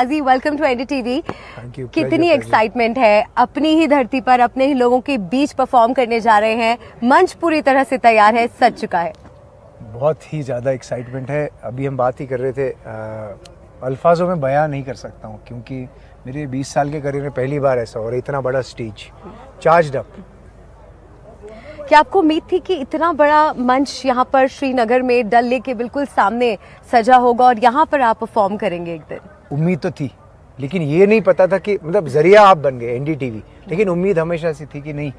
Qazi, welcome to NDTV. Thank you. कितनी excitement है, अपनी ही धरती पर अपने ही लोगों के बीच परफॉर्म करने जा रहे हैं। मंच पूरी तरह से तैयार है, सज चुका है। बहुत ही ज़्यादा एक्साइटमेंट है। अभी हम बात ही कर रहे थे, अल्फाजों में बयां नहीं कर सकता हूँ क्योंकि मेरे 20 साल के करियर में पहली बार ऐसा हो रहा है। इतना बड़ा स्टेज, चार्ज्ड अप। क्या आपको उम्मीद थी कि इतना बड़ा मंच यहाँ पर श्रीनगर में डल लेक के बिल्कुल सामने सजा होगा और यहाँ पर आप परफॉर्म करेंगे एक दिन? उम्मीद तो थी, लेकिन ये नहीं पता था कि मतलब जरिया आप बन गए एनडीटीवी। लेकिन उम्मीद हमेशा से थी कि नहीं,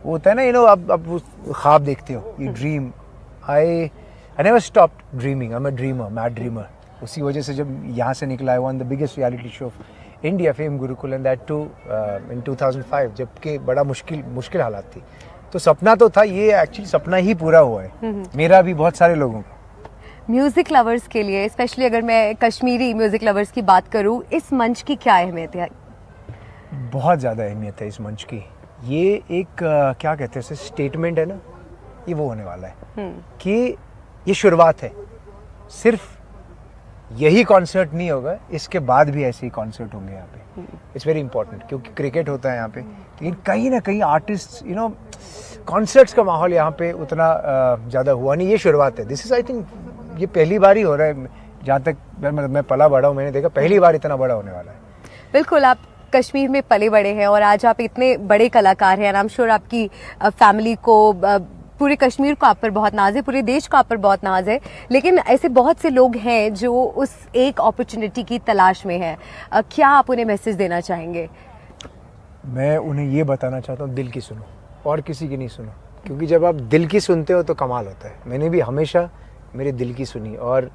वो होता है ना, आप ख्वाब देखते हो, you dream. I never stopped dreaming. I am a dreamer, mad dreamer. उसी वजह से जब यहाँ से निकला, I won the biggest reality show of India, fame Gurukul, and that too in 2005, जबकि बड़ा मुश्किल हालात थी। तो सपना तो था, ये एक्चुअली सपना ही पूरा हुआ है, मेरा भी, बहुत सारे लोगों का। म्यूजिक लवर्स के लिए, स्पेशली अगर मैं कश्मीरी म्यूजिक लवर्स की बात करूं, इस मंच की क्या अहमियत है? बहुत ज़्यादा अहमियत है इस मंच की। ये एक क्या कहते हैं उसे, स्टेटमेंट है ना, ये वो होने वाला है कि ये शुरुआत है। सिर्फ यही कॉन्सर्ट नहीं होगा, इसके बाद भी ऐसे ही कॉन्सर्ट होंगे यहाँ पे। इट्स वेरी इंपॉर्टेंट क्योंकि क्रिकेट होता है यहाँ पे, लेकिन कहीं ना कहीं आर्टिस्ट, कॉन्सर्ट्स का माहौल यहाँ पे उतना ज़्यादा हुआ नहीं। ये शुरुआत है। दिस इज़, आई थिंक, ये पहली बार ही हो रहा है। जहाँ तक मैं पला बड़ा हूँ, मैंने देखा पहली बार इतना बड़ा होने वाला है। बिल्कुल, आप कश्मीर में पले बड़े हैं और आज आप इतने बड़े कलाकार हैं। आई एम श्योर आपकी फैमिली को, पूरे कश्मीर को आप पर बहुत नाज है, पूरे देश को आप पर बहुत नाज है। लेकिन ऐसे बहुत से लोग हैं जो उस एक अपॉर्चुनिटी की तलाश में हैं। क्या आप उन्हें मैसेज देना चाहेंगे? मैं उन्हें ये बताना चाहता हूँ, दिल की सुनो और किसी की नहीं सुनो, क्योंकि जब आप दिल की सुनते हो तो कमाल होता है। मैंने भी हमेशा मेरे दिल की सुनी, और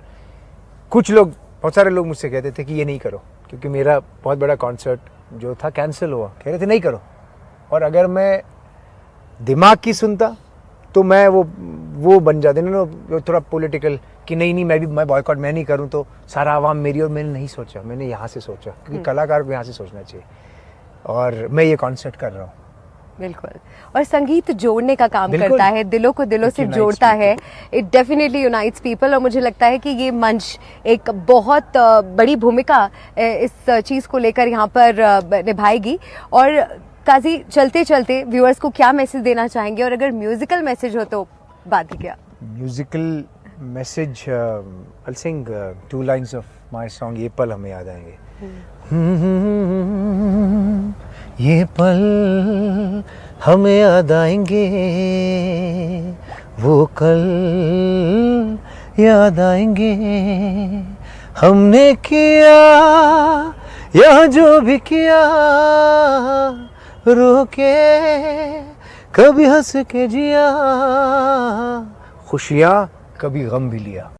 बहुत सारे लोग मुझसे कहते थे कि ये नहीं करो, क्योंकि मेरा बहुत बड़ा कॉन्सर्ट जो था कैंसिल हुआ। कह रहे थे नहीं करो, और अगर मैं दिमाग की सुनता तो मैं वो बन जाते ना, थोड़ा पॉलिटिकल, कि नहीं मैं बॉयकॉट मैं नहीं करूं तो सारा आवाम मेरी। और मैंने नहीं सोचा, मैंने यहाँ से सोचा, क्योंकि कलाकार को यहाँ से सोचना चाहिए, और मैं ये कॉन्सर्ट कर रहा हूँ। बिल्कुल, और संगीत जोड़ने का काम करता है, दिलों को दिलों से जोड़ता है। इट डेफिनेटली यूनाइट्स पीपल, और मुझे लगता है कि ये मंच एक बहुत बड़ी भूमिका इस चीज़ को लेकर यहाँ पर निभाएगी। और काजी, चलते चलते व्यूअर्स को क्या मैसेज देना चाहेंगे, और अगर म्यूजिकल मैसेज हो तो बात ही क्या? Musical message, I sing 2 lines of my song, ये पल हमें याद आएंगे। ये पल हमें याद आएंगे, वो कल याद आएंगे, हमने किया या जो भी किया, रो के कभी हंस के जिया, खुशियाँ कभी गम भी लिया।